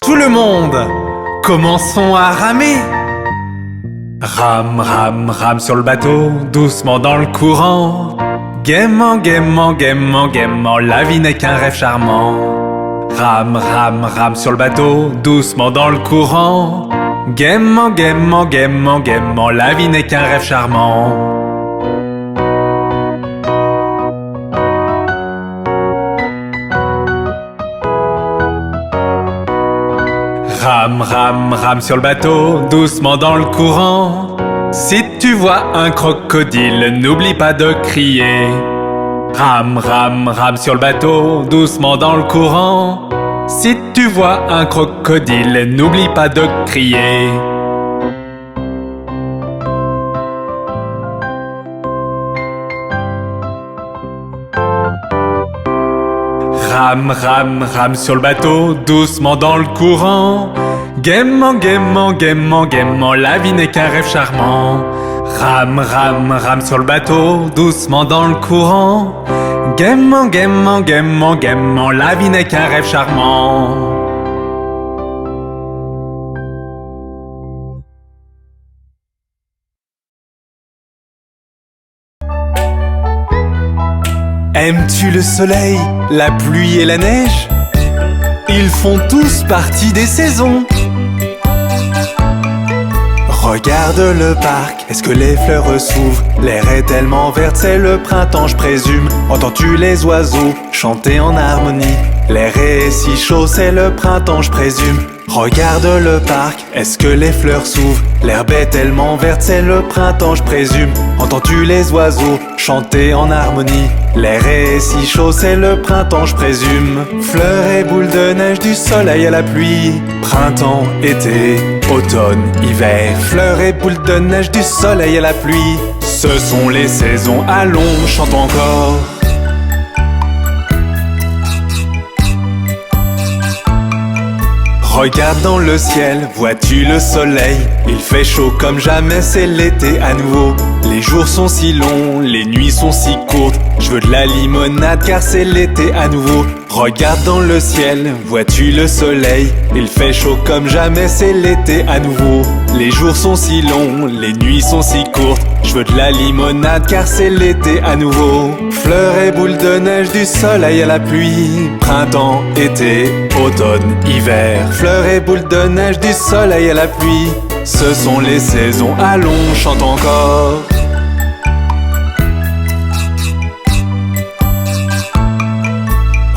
tout le monde, commençons à ramer. Rame, rame, rame sur le bateau, doucement dans le courant. Gaiement, gaiement, gaiement, gaiement, la vie n'est qu'un rêve charmant. Rame, rame, rame sur le bateau, doucement dans le courant. Gaiement, gaiement, gaiement, gaiement, la vie n'est qu'un rêve charmant. Rame, rame, rame sur le bateau, doucement dans le courant. Si tu vois un crocodile, n'oublie pas de crier. Rame, rame, rame sur le bateau, doucement dans le courant. Si tu vois un crocodile, n'oublie pas de crier. Rame, rame, rame sur le bateau, doucement dans le courant. Gaiement, gaiement, gaiement, gaiement, la vie n'est qu'un rêve charmant. Rame, rame, rame sur le bateau, doucement dans le courant. Gaiement, gaiement, gaiement, gaiement, la vie n'est qu'un rêve charmant. Aimes-tu le soleil, la pluie et la neige? Ils font tous partie des saisons. Regarde le parc, est-ce que les fleurs s'ouvrent? L'air est tellement vert, c'est le printemps je présume. Entends-tu les oiseaux chanter en harmonie? L'air est si chaud, c'est le printemps je présume. Regarde le parc, est-ce que les fleurs s'ouvrent? L'herbe est tellement verte, c'est le printemps je présume. Entends-tu les oiseaux chanter en harmonie? L'air est si chaud, c'est le printemps je présume. Fleurs et boules de neige, du soleil à la pluie. Printemps, été, automne, hiver. Fleurs et boules de neige, du soleil à la pluie. Ce sont les saisons, allons, chantons encore. Regarde dans le ciel, vois-tu le soleil? Il fait chaud comme jamais, c'est l'été à nouveau. Les jours sont si longs, les nuits sont si courtes. Je veux de la limonade car c'est l'été à nouveau. Regarde dans le ciel, vois-tu le soleil? Il fait chaud comme jamais, c'est l'été à nouveau. Les jours sont si longs, les nuits sont si courtes. Je veux de la limonade car c'est l'été à nouveau. Fleurs et boules de neige, du soleil à la pluie. Printemps, été, automne, hiver. Fleurs et boules de neige, du soleil à la pluie. Ce sont les saisons, allons, chante encore.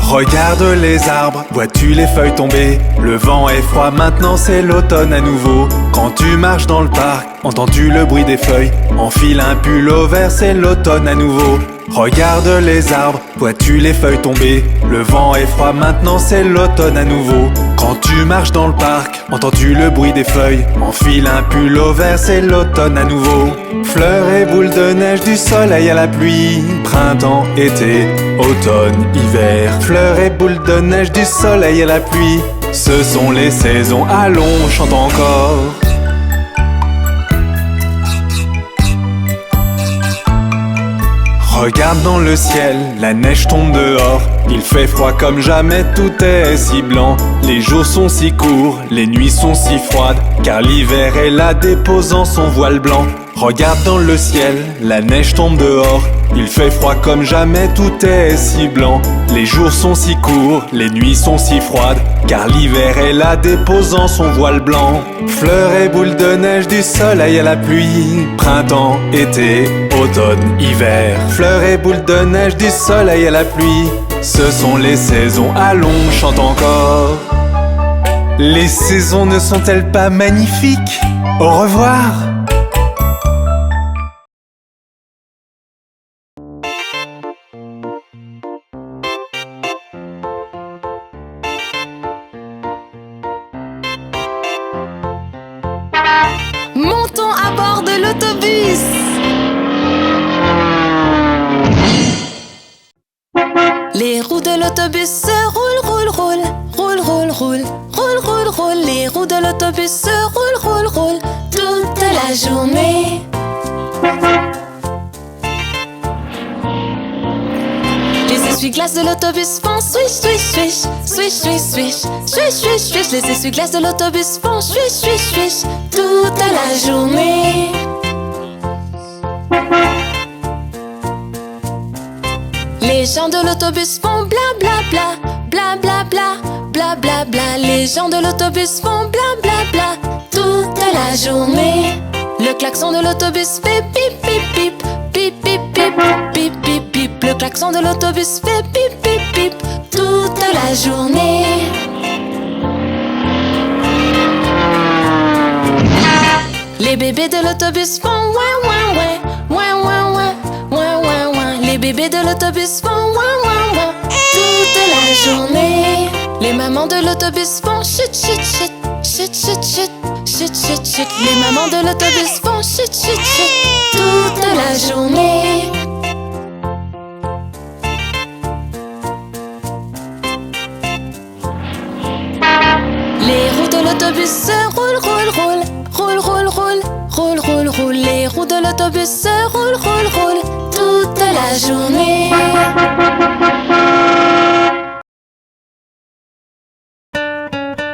Regarde les arbres, vois-tu les feuilles tomber? Le vent est froid, maintenant c'est l'automne à nouveau. Quand tu marches dans le parc, entends-tu le bruit des feuilles? Enfile un pull au vert, c'est l'automne à nouveau. Regarde les arbres, vois-tu les feuilles tomber? Le vent est froid, maintenant c'est l'automne à nouveau. Quand tu marches dans le parc, entends-tu le bruit des feuilles? Enfile un pull au vert, c'est l'automne à nouveau. Fleurs et boules de neige, du soleil à la pluie. Printemps, été, automne, hiver. Fleurs et boules de neige, du soleil à la pluie. Ce sont les saisons, allons, chante encore. Regarde dans le ciel, la neige tombe dehors. Il fait froid comme jamais, tout est si blanc. Les jours sont si courts, les nuits sont si froides, car l'hiver est là déposant son voile blanc. Regarde dans le ciel, la neige tombe dehors. Il fait froid comme jamais, tout est si blanc. Les jours sont si courts, les nuits sont si froides, car l'hiver est là déposant son voile blanc. Fleurs et boules de neige, du soleil à la pluie. Printemps, été, automne, hiver. Fleurs et boules de neige, du soleil à la pluie. Ce sont les saisons, allons, chante encore. Les saisons ne sont-elles pas magnifiques? Au revoir! Montons à bord de l'autobus. Les roues de l'autobus roulent, roulent, roulent, roulent, roulent, roulent, roulent, roulent, roulent. Les roues de l'autobus roulent, roulent, roulent toute la journée. Les essuie-glaces de l'autobus font swish, swish, swish, swish, swish, swish, swish, swish, swish. Les essuie-glaces de l'autobus font swish, swish, swish toute la journée. Les gens de l'autobus font bla bla bla, bla bla bla, bla bla bla. Les gens de l'autobus font bla bla bla toute la journée. Le klaxon de l'autobus fait pip pip pip, pip pip pip, pip pip pip. Le klaxon de l'autobus fait pip pip pip toute la journée. Les bébés de l'autobus font ouin ouin ouin, ouin ouin ouin, ouin ouin ouin. Les bébés de l'autobus font ouin ouin ouin toute la journée. Les mamans de l'autobus font chut chut chut, chut chut chut, chut chut chut. Les mamans de l'autobus font chut chut chut toute la journée. Les roues de l'autobus se roulent, roulent, roulent, roulent, roulent, roulent, roulent, roulent, roulent. Les roues de l'autobus se roulent, roulent, roulent toute la journée.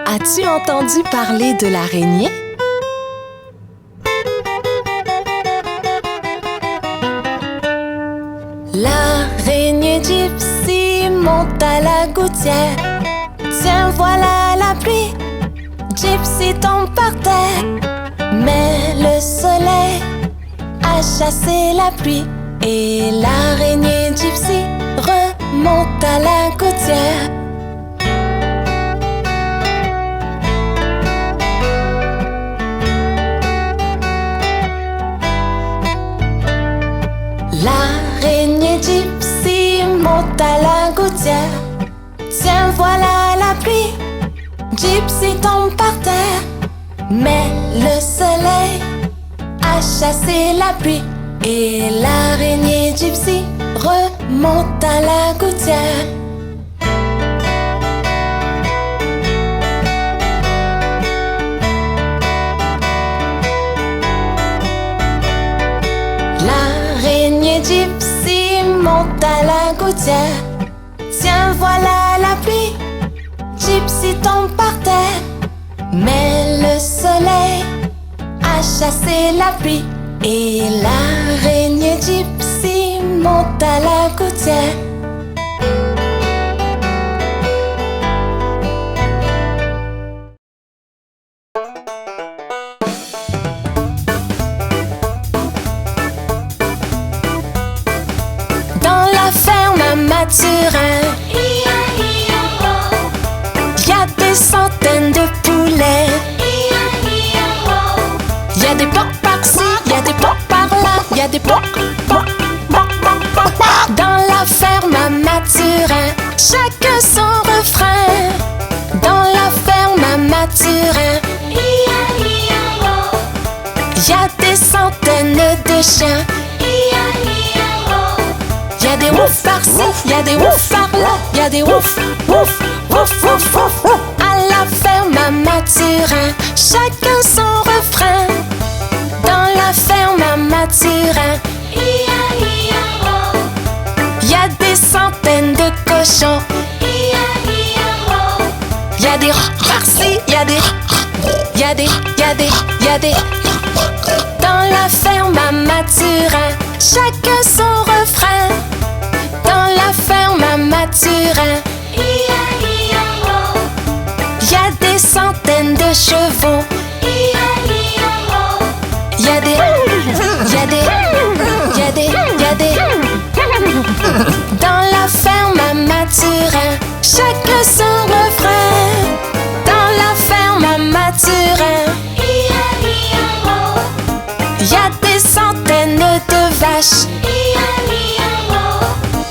As-tu entendu parler de l'araignée? L'araignée Gypsy monte à la gouttière. Tiens, voilà la pluie. Gypsy tombe par terre. Mais le soleil a chassé la pluie. Et l'araignée Gypsy remonte à la gouttière. L'araignée Gypsy monte à la gouttière. Tiens, voilà la pluie. Gypsy tombe par terre. Mais le soleil a chassé la pluie. Et l'araignée Gypsy remonte à la gouttière. L'araignée Gypsy monte à la gouttière. Tiens, voilà la pluie. Gypsy tombe par terre. Mais le soleil a chassé la pluie. Et l'araignée Gypsy monte à la gouttière. Dans la ferme à Mathurin, y a des centaines de poulets. Y a des porcs par-ci, y a des porcs par-là, y a des porcs. Dans la ferme à Mathurin, chacun son refrain. Dans la ferme à Mathurin, y a des centaines de chiens. Y a des ouf par-ci, y a des ouf par-là, y a des ouf, ouf, ouf, ouf, ouf. À la ferme à Mathurin, chacun son refrain. Dans la ferme à Mathurin, y a des centaines de cochons. Y a des par-ci, y a des, y a des, y a des, y a des. Dans la ferme à Mathurin, chacun son refrain. Dans la ferme à Mathurin, y a des centaines de chevaux. Y a des, y a des, y a des, y a des. Dans la ferme à Mathurin, chacun son refrain. Dans la ferme à Mathurin, y a des centaines de vaches.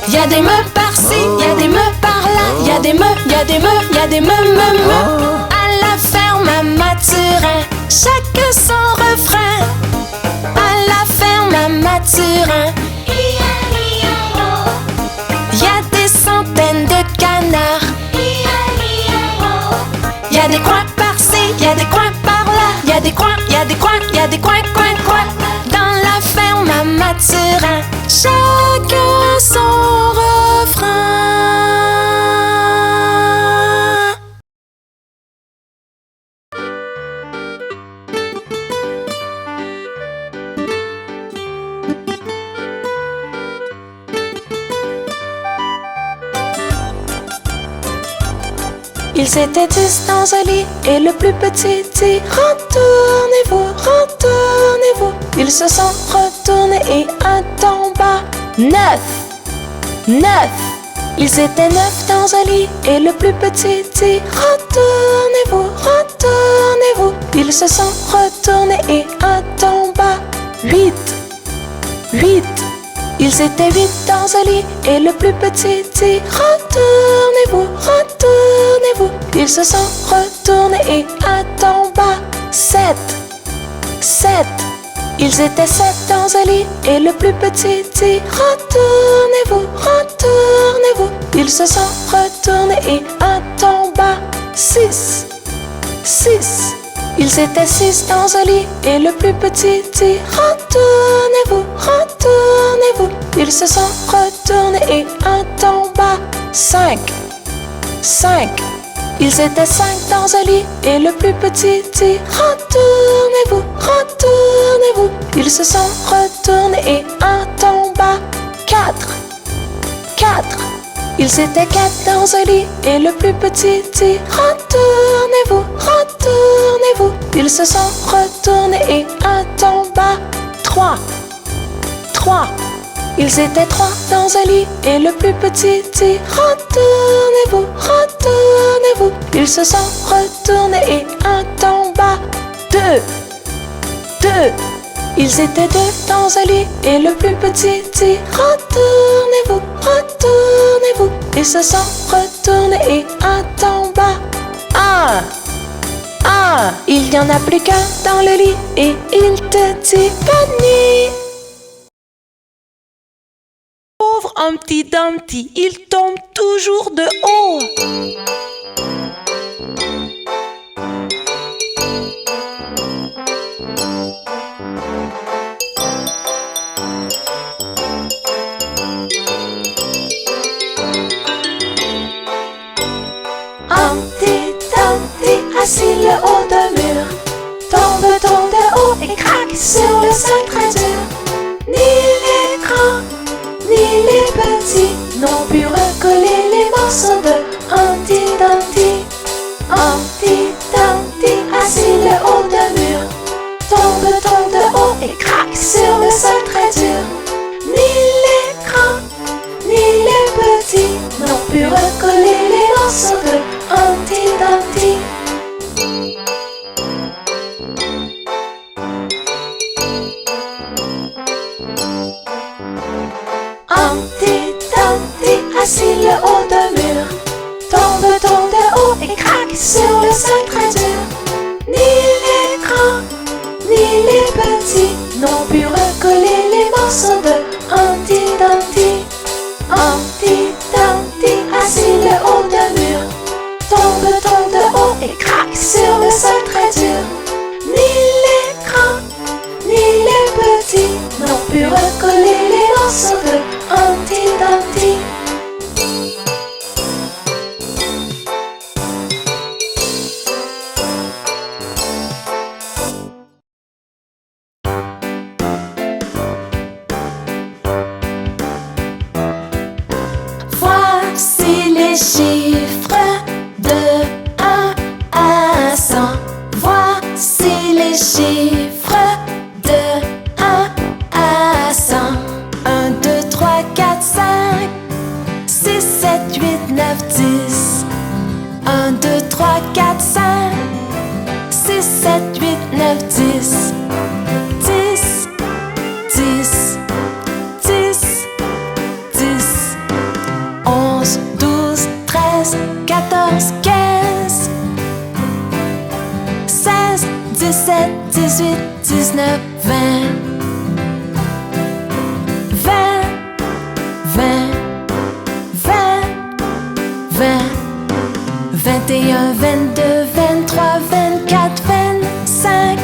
Y a des meules par-ci, y a des meules par-là, y a des meules, y a des meules, y a des meules. À la ferme à Mathurin, chacun son refrain. À la ferme à Mathurin, y a des centaines de canards. Y a des coins par-ci, y a des coins par-là, y a des coins, y a des coins, y a des coins, coins, coins. Dans la ferme à Mathurin, chacun son refrain. Ils étaient 10 dans un lit et le plus petit dit retournez-vous, retournez-vous. Ils se sont retournés et un tomba. 9, 9. Ils étaient 9 dans un lit et le plus petit dit retournez-vous, retournez-vous. Ils se sont retournés et un tomba. 8, 8. Ils étaient 8 dans un lit et le plus petit dit retournez-vous, retournez-vous. Ils se sont retournés et un tomba. 7, 7. Ils étaient 7 dans un lit et le plus petit dit retournez-vous, retournez-vous. Ils se sont retournés et un tomba. 6, 6. Ils étaient 6 dans un lit et le plus petit dit retournez-vous, retournez-vous. Ils se sont retournés et un tomba. 5, 5. Ils étaient 5 dans un lit et le plus petit dit retournez-vous, retournez-vous. Ils se sont retournés et un tomba. 4, 4. Ils étaient 4 dans un lit et le plus petit dit retournez-vous, retournez-vous. Ils se sont retournés et un tomba. 3, 3. Ils étaient 3 dans un lit et le plus petit dit retournez-vous, retournez-vous. Ils se sont retournés et un tomba. 2, 2. Ils étaient 2 dans un lit et le plus petit dit retournez-vous, retournez-vous. Ils se sont retournés et un tomba. 1, 1. Il n'y en a plus qu'un dans le lit et il te dit bonne nuit. Pauvre Humpty Dumpty, il tombe toujours de haut. Humpty Dumpty, assis le haut d'un mur, tombe de haut et craque sur le sol très dur. Ni les grands ni les petits n'ont pu recoller les morceaux de Humpty Dumpty. Humpty Dumpty, assis le haut d'un mur, tombe de haut et craque sur le sol très dur. Ni les grands, ni les petits n'ont pu recoller les morceaux de Humpty Dumpty. Humpty Dumpty, assis le haut d'un mur, tombe de haut et craque sur le sol très dur. Ni les grands, ni les petits n'ont pu recoller les morceaux de Humpty Dumpty. Humpty Dumpty, assis le haut d'un mur, tombe de haut et craque sur le sol très dur. Ni les grands, ni les petits n'ont pu recoller les morceaux de Humpty Dumpty. Voici les chiffres de 1 à 100. Voici les chiffres de 1 à 100. 1, 2, 3, 4, 5, 6, 7, 8, 9, 10. 1, 2, 3, 4, 5, 6, 7, 8, 9, 10. 10, 10, 10, 10. 11, 12, 13, 14, 15, 16, 17, 18, 19, 20. 20, 20, 20, 20. 21, 22, 23, 24, 25,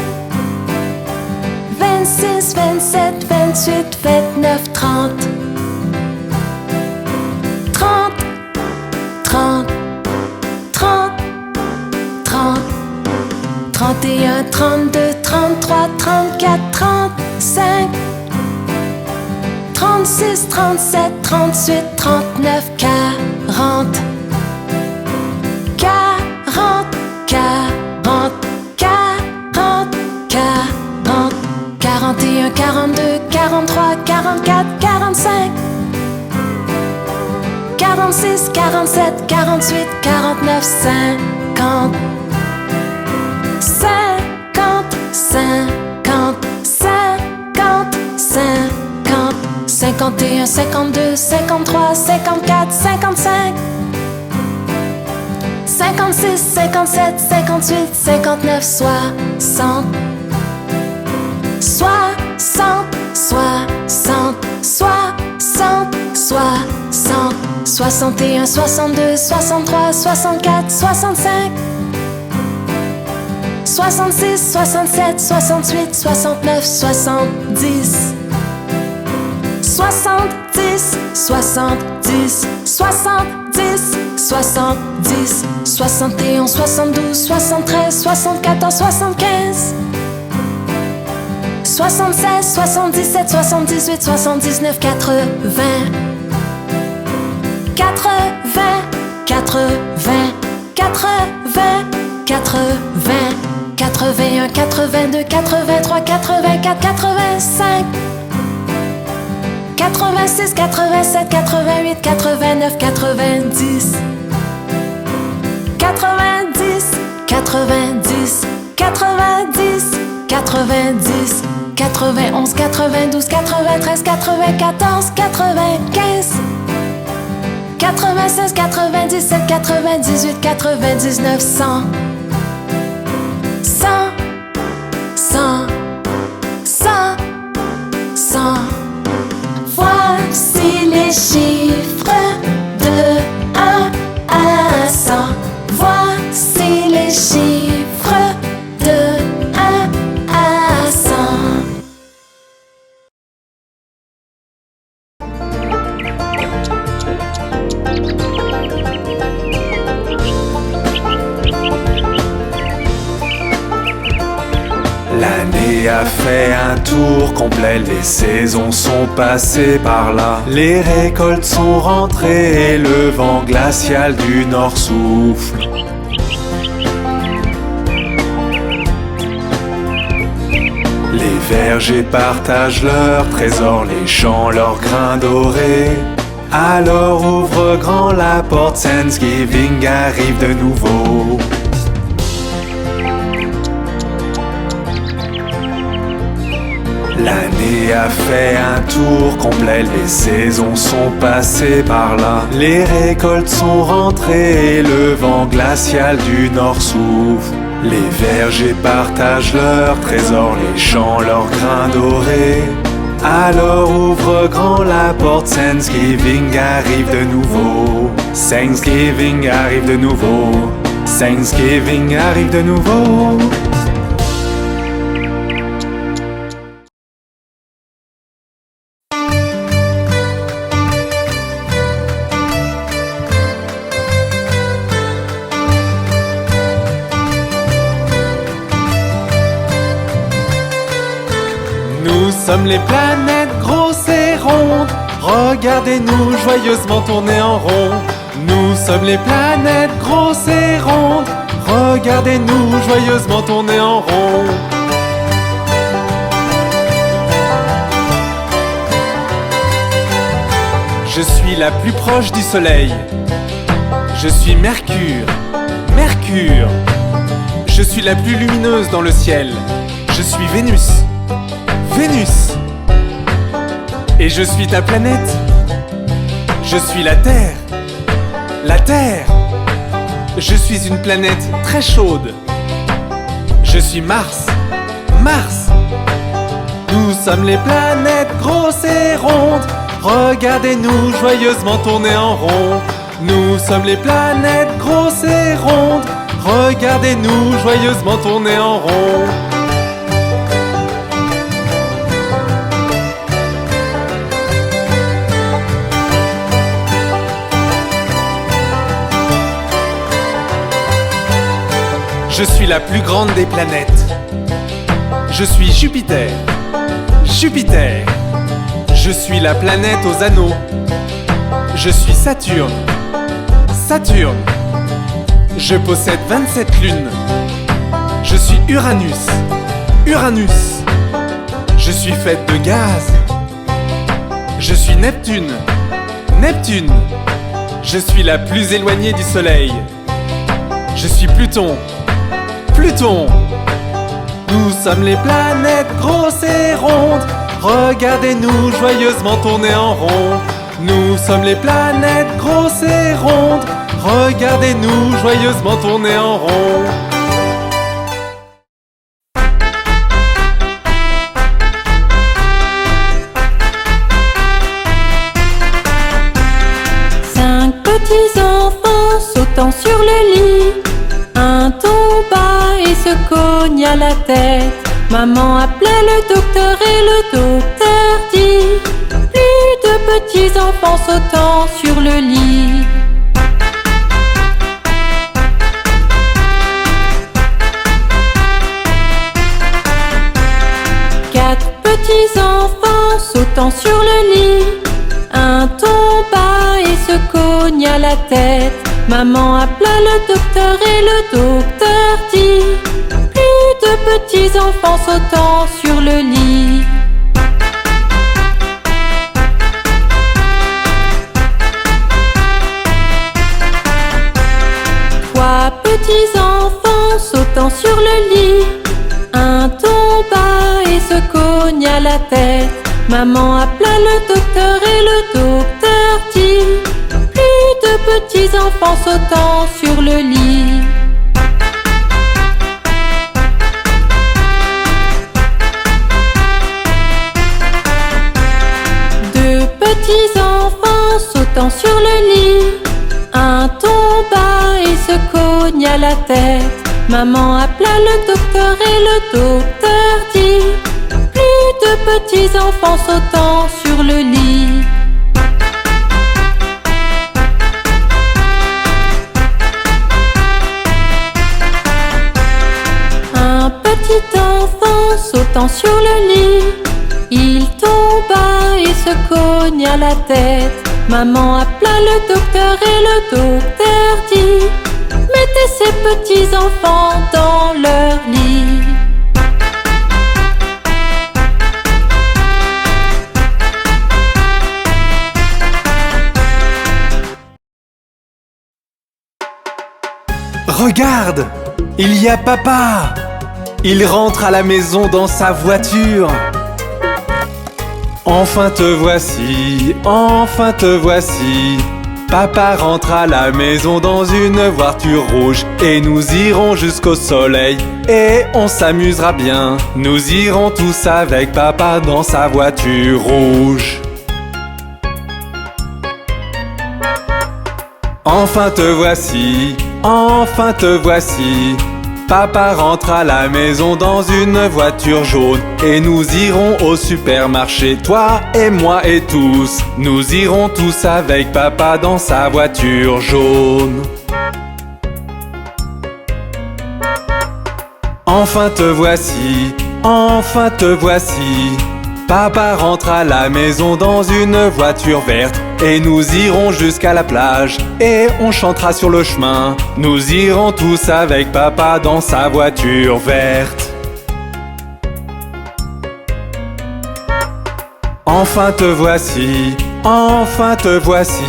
26, 27, 28, 29, 30. 30, 30, 30, 30. 31, 32, 33, 34, 35, 36, 37, 38, 39, 40. 40, 40, 40, 40. 41, 42, 43, 44, 45. 46, 47, 48, 49, 50. 50, 50, 50, 50. 51, 52, 53, 54, 55. 56, 57, 58, 59, 60. 60, 60, 60, 60. 61, 62, 63, 64, 65. 66, 67, 68, 69, 70. 70, 70, 70, 70. 71, 72, 73, 74, 75. 76, 77, 78, 79, 80. 80, 80, 80, 80. 81, 82, 83, 84, 85. 86, 87, 88, 89, 90. 90, 90, 90, 90. 91, 92, 93, 94, 95. 96, 97, 98, 99, 100. 100, 100, 100, 100. Voici les chiffres de 1 à 100. Voici les chiffres de 1 à 100. L'année a fait un tour complet, les saisons sont passées par là. Les récoltes sont rentrées et le vent glacial du nord souffle. Les vergers partagent leurs trésors, les champs leurs grains dorés. Alors ouvre grand la porte, Thanksgiving arrive de nouveau. L'année a fait un tour complet, les saisons sont passées par là. Les récoltes sont rentrées et le vent glacial du nord souffle. Les vergers partagent leurs trésors, les champs leurs grains dorés. Alors ouvre grand la porte, Thanksgiving arrive de nouveau. Thanksgiving arrive de nouveau. Thanksgiving arrive de nouveau. Nous sommes les planètes grosses et rondes. Regardez-nous joyeusement tourner en rond. Nous sommes les planètes grosses et rondes. Regardez-nous joyeusement tourner en rond. Je suis la plus proche du soleil. Je suis Mercure. Mercure. Je suis la plus lumineuse dans le ciel. Je suis Vénus. Vénus. Et je suis ta planète. Je suis la Terre. La Terre. Je suis une planète très chaude. Je suis Mars. Mars. Nous sommes les planètes grosses et rondes. Regardez-nous joyeusement tourner en rond. Nous sommes les planètes grosses et rondes. Regardez-nous joyeusement tourner en rond. Je suis la plus grande des planètes. Je suis Jupiter. Jupiter. Je suis la planète aux anneaux. Je suis Saturne. Saturne. Je possède 27 lunes. Je suis Uranus. Uranus. Je suis faite de gaz. Je suis Neptune. Neptune. Je suis la plus éloignée du Soleil. Je suis Pluton. Pluton. Nous sommes les planètes grosses et rondes. Regardez-nous joyeusement tourner en rond. Nous sommes les planètes grosses et rondes. Regardez-nous joyeusement tourner en rond. Cinq petits enfants sautant sur le lit. Un tomba et se cogna la tête. Maman appela le docteur et le docteur dit: plus de petits enfants sautant sur le lit. Quatre petits enfants sautant sur le lit. Un tomba et se cogna la tête. Maman appela le docteur et le docteur dit: plus de petits enfants sautant sur le lit. Trois petits enfants sautant sur le lit. Un tomba et se cogna la tête. Maman appela le docteur et le docteur dit: plus de petits enfants sautant sur le lit. Deux petits enfants sautant sur le lit. Un tomba et se cogna la tête. Maman appela le docteur et le docteur dit: plus de petits enfants sautant sur le lit. Un petit enfant sautant sur le lit. Il tomba et se cogna la tête. Maman appela le docteur et le docteur dit: mettez ces petits enfants dans leur lit. Regarde, il y a papa. Il rentre à la maison dans sa voiture. Enfin te voici, enfin te voici. Papa rentre à la maison dans une voiture rouge. Et nous irons jusqu'au soleil et on s'amusera bien. Nous irons tous avec papa dans sa voiture rouge. Enfin te voici, enfin te voici. Papa rentre à la maison dans une voiture jaune. Et nous irons au supermarché, toi et moi et tous. Nous irons tous avec papa dans sa voiture jaune. Enfin te voici, enfin te voici. Papa rentre à la maison dans une voiture verte. Et nous irons jusqu'à la plage et on chantera sur le chemin. Nous irons tous avec papa dans sa voiture verte. Enfin te voici, enfin te voici.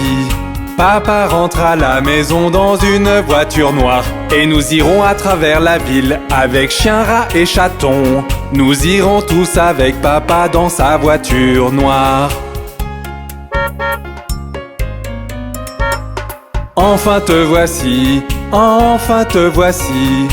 Papa rentre à la maison dans une voiture noire. Et nous irons à travers la ville avec chien, rat et chaton. Nous irons tous avec papa dans sa voiture noire. Enfin te voici, enfin te voici.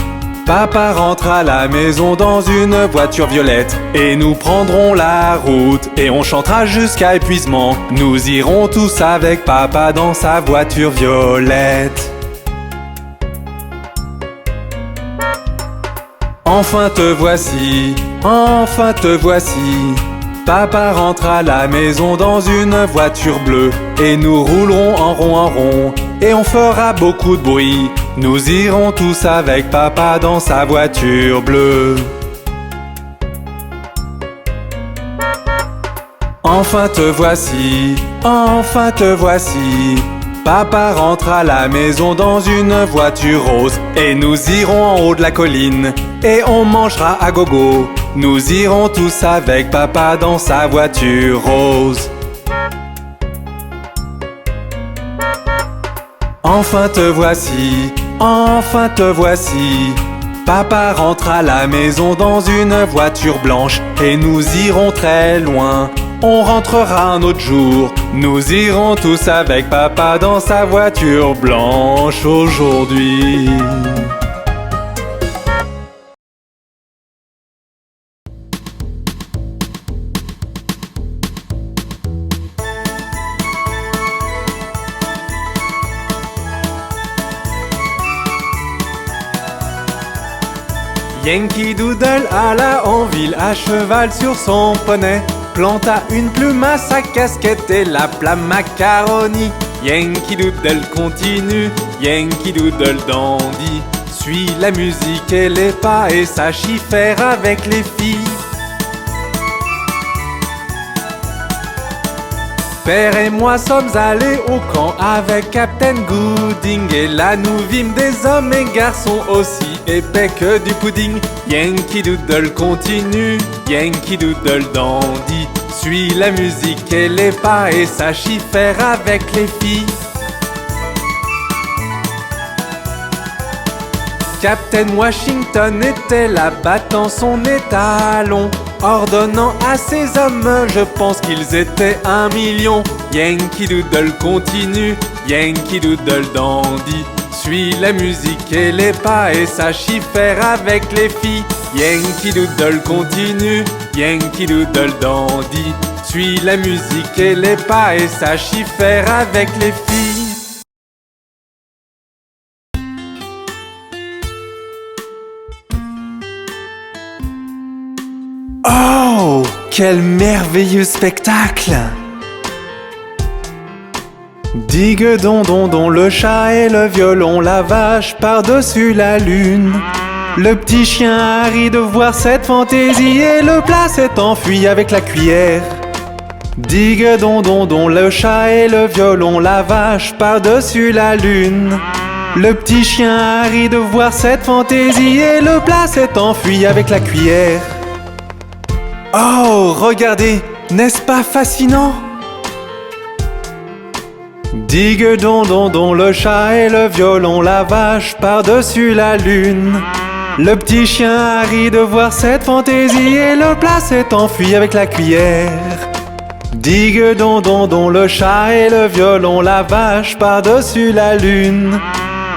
Papa rentre à la maison dans une voiture violette. Et nous prendrons la route et on chantera jusqu'à épuisement. Nous irons tous avec papa dans sa voiture violette. Enfin te voici, enfin te voici. Papa rentre à la maison dans une voiture bleue. Et nous roulerons en rond et on fera beaucoup de bruit. Nous irons tous avec papa dans sa voiture bleue. Enfin te voici, enfin te voici. Papa rentre à la maison dans une voiture rose. Et nous irons en haut de la colline et on mangera à gogo. Nous irons tous avec papa dans sa voiture rose. Enfin te voici, enfin te voici. Papa rentre à la maison dans une voiture blanche et nous irons très loin. On rentrera un autre jour. Nous irons tous avec papa dans sa voiture blanche aujourd'hui. Yankee Doodle alla en ville à cheval sur son poney. Planta une plume à sa casquette et l'appela Macaroni. Yankee Doodle continue, Yankee Doodle dandy. Suis la musique et les pas et sache y faire avec les filles. Père et moi sommes allés au camp avec Captain Gooding. Et là nous vîmes des hommes et garçons aussi épais que du pudding. Yankee Doodle continue, Yankee Doodle dandy. Suis la musique et les pas et sache y faire avec les filles. Captain Washington était là battant son étalon, ordonnant à ses hommes, je pense qu'ils étaient 1 million. Yankee Doodle continue, Yankee Doodle dandy. Suis la musique et les pas et sache y faire avec les filles. Yankee Doodle continue, Yankee Doodle dandy. Suis la musique et les pas et sache y faire avec les filles. Oh, quel merveilleux spectacle! Digue don don don, le chat et le violon, la vache par-dessus la lune. Le petit chien a ri de voir cette fantaisie et le plat s'est enfui avec la cuillère. Digue don don don, le chat et le violon, la vache par-dessus la lune. Le petit chien a ri de voir cette fantaisie et le plat s'est enfui avec la cuillère. Oh, regardez, n'est-ce pas fascinant? Digue don don don, le chat et le violon, la vache par-dessus la lune. Le petit chien a ri de voir cette fantaisie et le plat s'est enfui avec la cuillère. Digue don don don, le chat et le violon, la vache par-dessus la lune.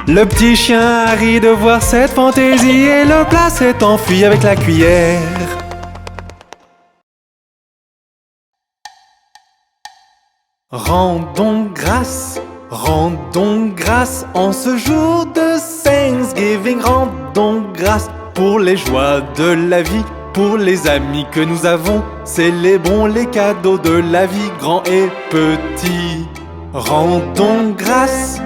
Le petit chien a ri de voir cette fantaisie et le plat s'est enfui avec la cuillère. Rendons grâce en ce jour de Thanksgiving. Rendons grâce pour les joies de la vie, pour les amis que nous avons. Célébrons les cadeaux de la vie, grands et petits. Rendons grâce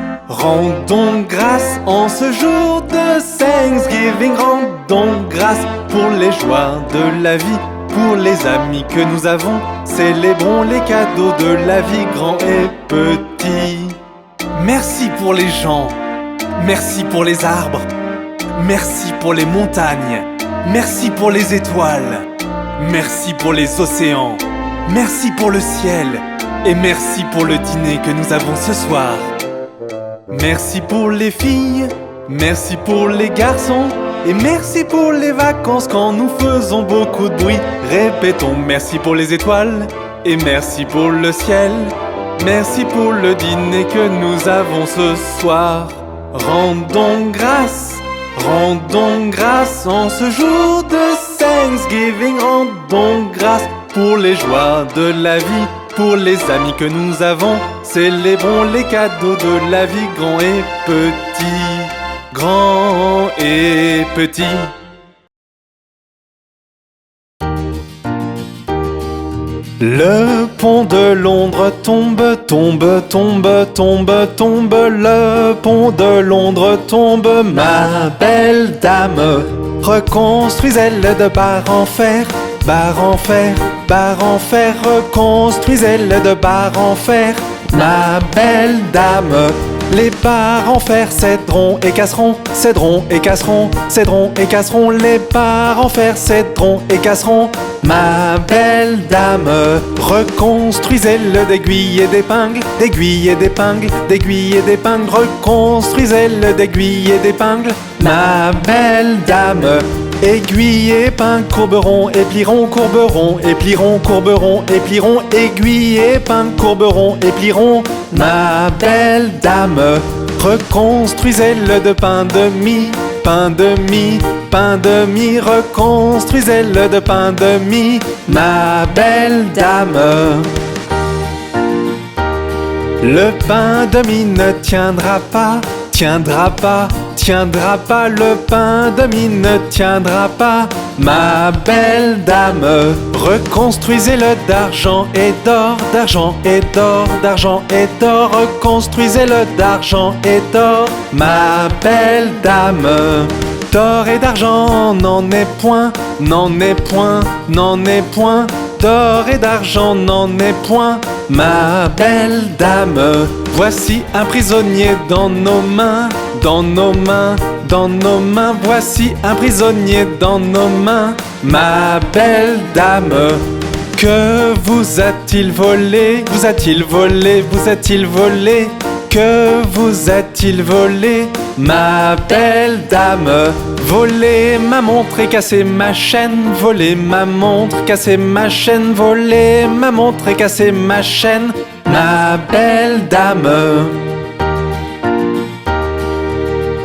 en ce jour de Thanksgiving. Rendons grâce pour les joies de la vie, pour les amis que nous avons. Célébrons les cadeaux de la vie, grands et petits. Merci pour les gens, merci pour les arbres, merci pour les montagnes, merci pour les étoiles, merci pour les océans, merci pour le ciel et merci pour le dîner que nous avons ce soir. Merci pour les filles, merci pour les garçons et merci pour les vacances quand nous faisons beaucoup de bruit. Répétons merci pour les étoiles et merci pour le ciel. Merci pour le dîner que nous avons ce soir. Rendons grâce en ce jour de Thanksgiving. Rendons grâce pour les joies de la vie, pour les amis que nous avons. Célébrons les cadeaux de la vie, grands et petits. Grands et petits. Le pont de Londres tombe, tombe, tombe, tombe, tombe. Le pont de Londres tombe, ma belle dame. Reconstruisez-le de part en fer barre en fer, reconstruisez-le de barre en fer. Ma belle dame, les barres en fer céderont et casseront, céderont et casseront, céderont et casseront. Les barres en fer céderont et casseront. Ma belle dame, reconstruisez-le d'aiguilles et d'épingles, d'aiguilles et d'épingles, d'aiguilles et d'épingles. Reconstruisez-le d'aiguilles et d'épingles. Ma belle dame, aiguilles et épingles courberont et plieront, courberont et plieront, courberont et plieront. Aiguilles et épingles courberont et plieront. Ma belle dame, reconstruisez-le de pain de mie, pain de mie, pain de mie. Reconstruisez-le de pain de mie. Ma belle dame. Le pain de mie ne tiendra pas, tiendra pas, tiendra pas. Le pain de mie ne tiendra pas. Ma belle dame, reconstruisez-le d'argent et d'or, d'argent et d'or, d'argent et d'or. Reconstruisez-le d'argent et d'or. Ma belle dame, d'or et d'argent n'en est point, n'en est point, n'en est point. D'or et d'argent n'en est point. Ma belle dame, voici un prisonnier dans nos mains, dans nos mains, dans nos mains. Voici un prisonnier dans nos mains. Ma belle dame, que vous a-t-il volé? Vous a-t-il volé? Vous a-t-il volé? Que vous a-t-il volé? Ma belle dame, voler ma montre et casser ma chaîne, voler ma montre, casser ma chaîne, voler ma montre et casser ma chaîne. Ma belle dame,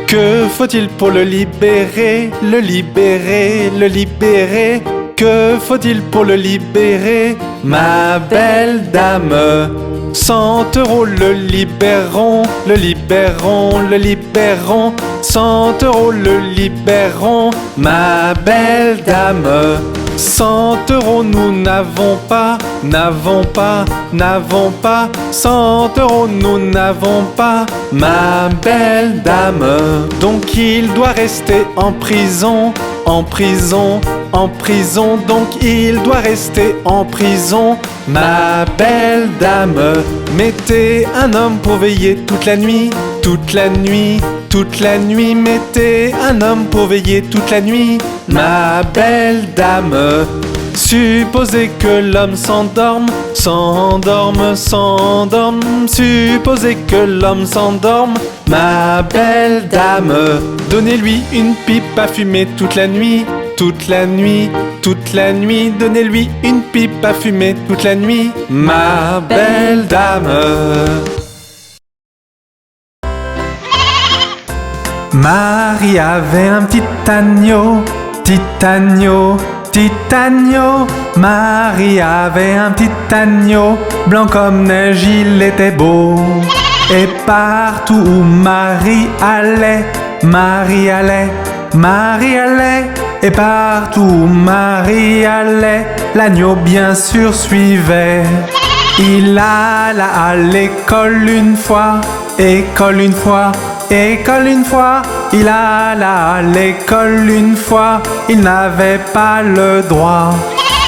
que faut-il pour le libérer? Le libérer, le libérer. Que faut-il pour le libérer? Ma belle dame, 100 € le libéreront, le libéreront, le libéreront. 100 € le libéreront. Ma belle dame, 100 € nous n'avons pas, n'avons pas, n'avons pas. 100 € nous n'avons pas. Ma belle dame, donc il doit rester en prison, en prison, en prison. Donc il doit rester en prison. Ma belle dame, mettez un homme pour veiller toute la nuit, toute la nuit, toute la nuit. Mettez un homme pour veiller toute la nuit. Ma belle dame, supposez que l'homme s'endorme, s'endorme, s'endorme. Supposez que l'homme s'endorme. Ma belle dame, donnez-lui une pipe à fumer toute la nuit, toute la nuit, toute la nuit. Donnez-lui une pipe à fumer toute la nuit. Ma belle dame. Marie avait un petit agneau, petit agneau, petit agneau. Marie avait un petit agneau, blanc comme neige, il était beau. Et partout où Marie allait, Marie allait, Marie allait. Et partout où Marie allait, l'agneau bien sûr suivait. Il alla à l'école une fois, école une fois, école une fois. Il alla à l'école une fois, il n'avait pas le droit.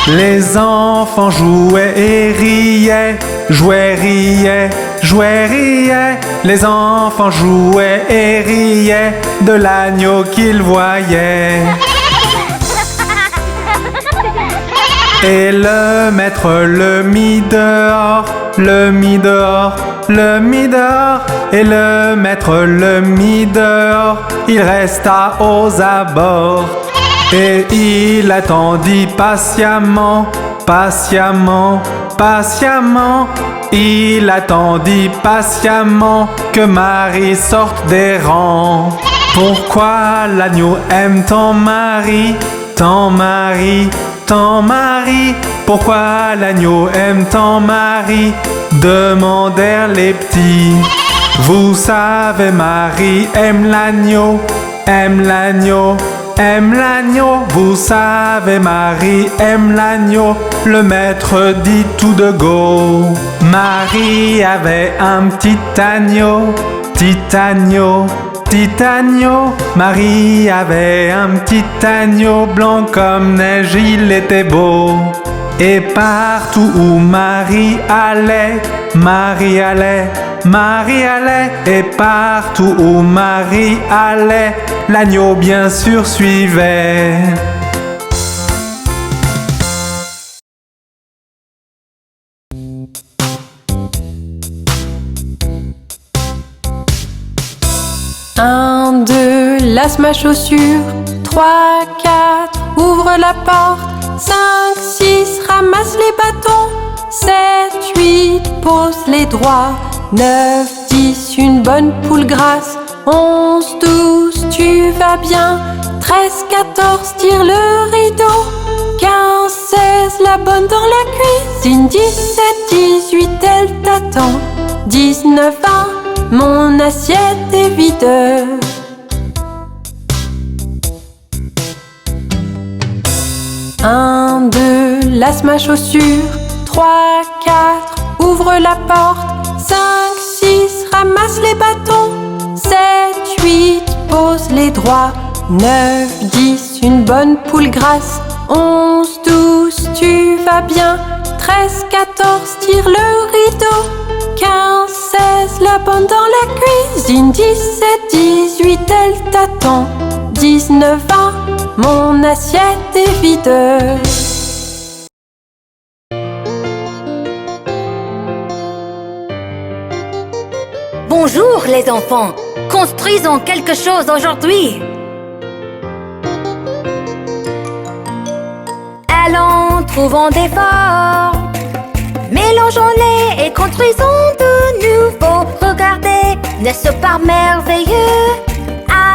Les enfants jouaient et riaient, jouaient, riaient, jouaient, riaient. Les enfants jouaient et riaient de l'agneau qu'ils voyaient. Et le maître le mit dehors, le mit dehors, le mit dehors. Et le maître le mit dehors, il resta aux abords. Et il attendit patiemment, patiemment, patiemment. Il attendit patiemment que Marie sorte des rangs. Pourquoi l'agneau aime tant Marie, tant Marie, tant Marie? Pourquoi l'agneau aime tant Marie? Demandèrent les petits. Vous savez, Marie aime l'agneau, aime l'agneau, aime l'agneau. Vous savez, Marie aime l'agneau. Le maître dit tout de go. Marie avait un petit agneau, petit agneau, petit agneau. Marie avait un petit agneau blanc comme neige, il était beau. Et partout où Marie allait, Marie allait, Marie allait. Et partout où Marie allait, l'agneau bien sûr suivait. Un, deux, lasse ma chaussure. 3, 4, ouvre la porte. 5, 6, ramasse les bâtons. 7, 8, pose les droits. 9, 10, une bonne poule grasse. 11, 12, tu vas bien. 13, 14, tire le rideau. 15, 16, la bonne dans la cuisine. 17, 18, elle t'attend. 19, 20, mon assiette est vide. 1, 2, lasse ma chaussure. 3, 4, ouvre la porte. 5, 6, ramasse les bâtons. 7, 8, pose les droits. 9, 10, une bonne poule grasse. 11, 12, tu vas bien. 13, 14, tire le rideau. 15, 16, la bonne dans la cuisine. 17, 18, elle t'attend. 19, 20, mon assiette est vide. Bonjour les enfants, construisons quelque chose aujourd'hui. Allons, trouvons des formes, mélangeons-les et construisons de nouveau. Regardez, n'est-ce pas merveilleux?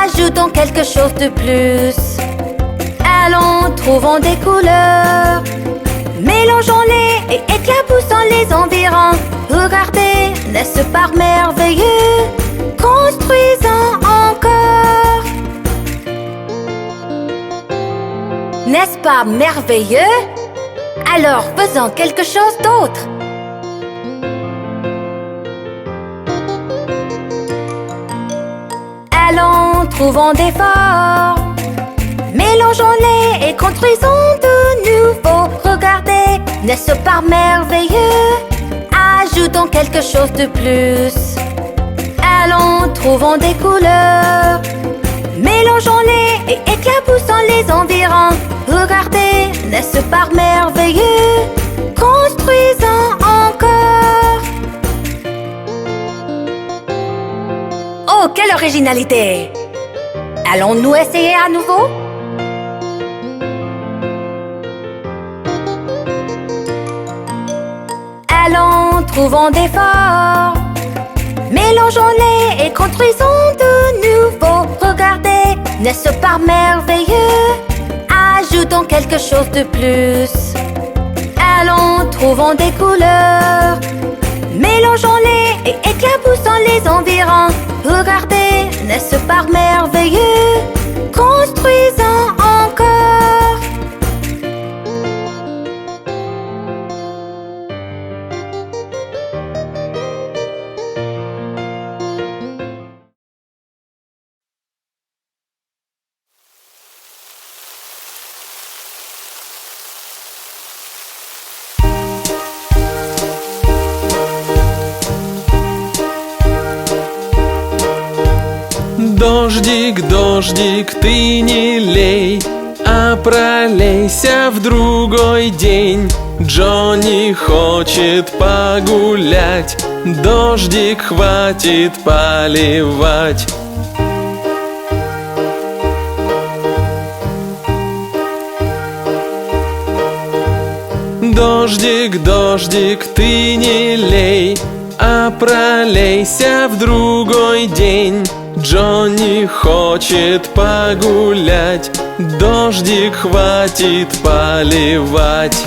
Ajoutons quelque chose de plus. Allons, trouvons des couleurs, mélangeons-les et éclaboussons les environs. Regardez, n'est-ce pas merveilleux? Construisons encore. N'est-ce pas merveilleux? Alors faisons quelque chose d'autre. Allons, trouvons des formes, mélangeons-les et construisons de nouveau. Regardez, n'est-ce pas merveilleux? Ajoutons quelque chose de plus. Allons, trouvons des couleurs, mélangeons-les et éclaboussons les environs. Regardez, n'est-ce pas merveilleux? Construisons encore. Oh, quelle originalité! Allons-nous essayer à nouveau? Allons, trouvons des formes, mélangeons-les et construisons de nouveau. Regardez, n'est-ce pas merveilleux? Ajoutons quelque chose de plus. Allons, trouvons des couleurs, mélangeons-les et éclaboussons les environs. Regardez, n'est-ce pas merveilleux? Construisons encore. Дождик, ты не лей, а пролейся в другой день. Джонни хочет погулять, дождик, хватит поливать. Дождик, ты не лей, а пролейся в другой день. Джонни хочет погулять, дождик, хватит поливать.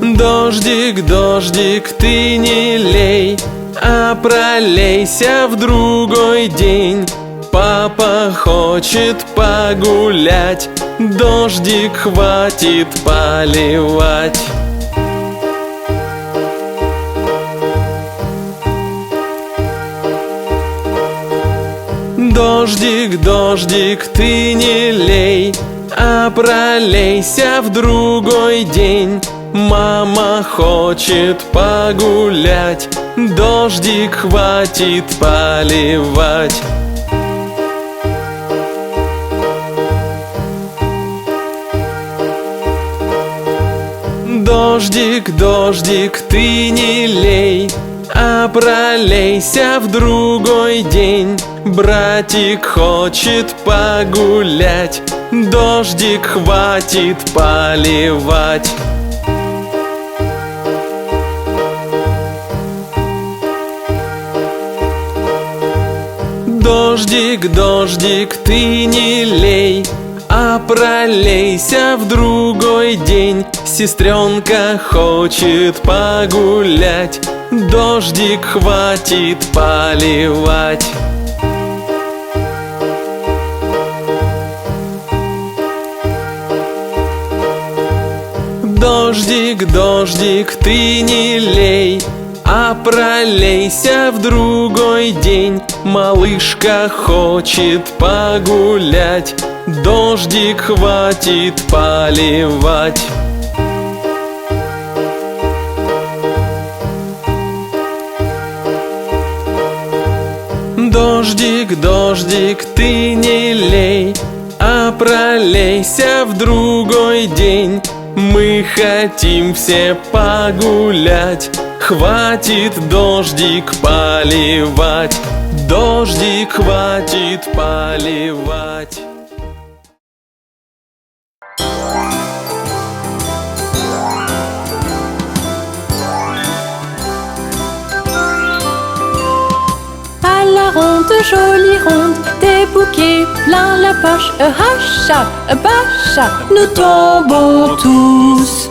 Дождик, ты не лей, а пролейся в другой день. Папа хочет погулять, дождик, хватит поливать. Дождик, дождик, ты не лей, а пролейся в другой день. Мама хочет погулять, дождик, хватит поливать. Дождик, дождик, ты не лей, а пролейся в другой день. Братик хочет погулять, дождик, хватит поливать. Дождик, дождик, ты не лей, а пролейся в другой день. Сестренка хочет погулять, дождик, хватит поливать. Дождик, дождик, ты не лей, а пролейся в другой день. Малышка хочет погулять, дождик, хватит поливать. Дождик, дождик, ты не лей, а пролейся в другой день. Мы хотим все погулять, хватит дождик поливать. Дождик, хватит поливать. À la ronde, jolie ronde, des bouquets plein la poche. Hacha, bacha, nous tombons tous.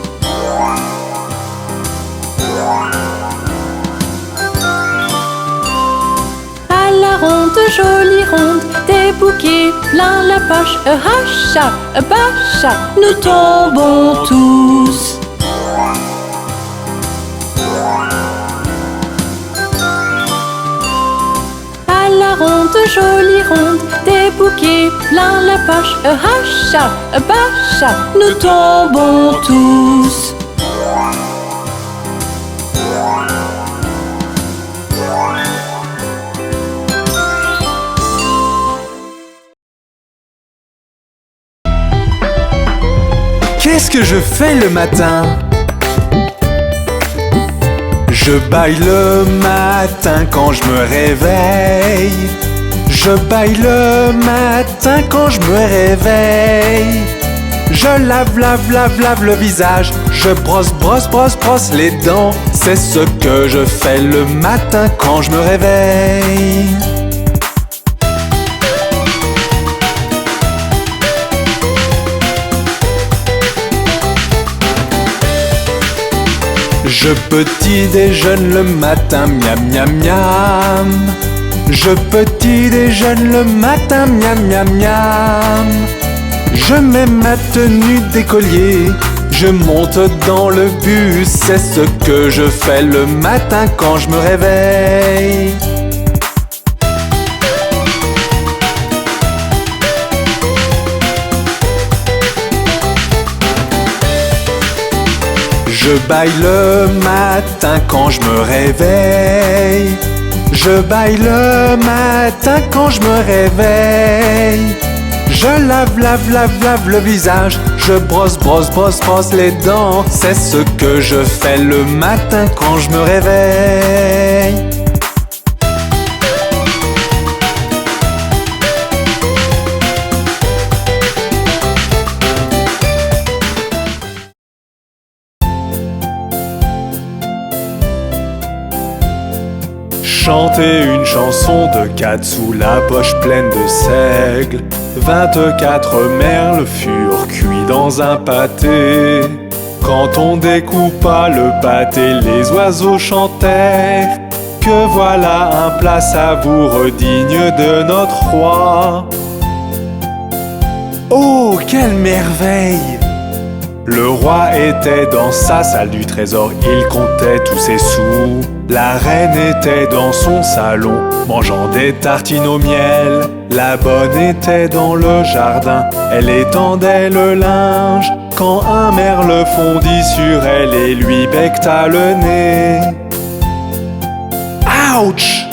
À la ronde, jolie ronde, des bouquets plein la poche. Hacha, bacha, nous tombons tous. À la ronde, jolie ronde, des bouquets plein la poche. Hacha, bacha, nous tombons tous. Qu'est-ce que je fais le matin? Je baille le matin quand je me réveille. Je baille le matin quand je me réveille. Je lave, lave, lave, lave le visage. Je brosse, brosse, brosse, brosse les dents. C'est ce que je fais le matin quand je me réveille. Je petit déjeune le matin, miam miam miam. Je petit déjeune le matin, miam miam miam. Je mets ma tenue d'écolier, je monte dans le bus. C'est ce que je fais le matin quand je me réveille. Je baille le matin quand je me réveille. Je baille le matin quand je me réveille. Je lave, lave, lave, lave le visage. Je brosse, brosse, brosse, brosse les dents. C'est ce que je fais le matin quand je me réveille. Chanter une chanson de 4 sous la poche pleine de seigle. 24 merles furent cuits dans un pâté. Quand on découpa le pâté, les oiseaux chantèrent que voilà un plat savoureux digne de notre roi. Oh, quelle merveille! Le roi était dans sa salle du trésor, il comptait tous ses sous. La reine était dans son salon, mangeant des tartines au miel. La bonne était dans le jardin, elle étendait le linge, quand un merle fondit sur elle et lui becqueta le nez. Ouch!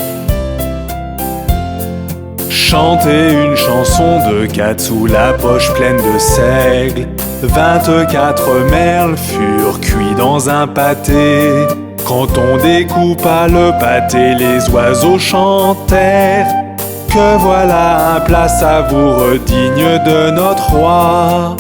Chanter une chanson de Katsu, la poche pleine de seigle. 24 merles furent cuits dans un pâté. Quand on découpa le pâté, les oiseaux chantèrent que voilà un plat savoureux digne de notre roi.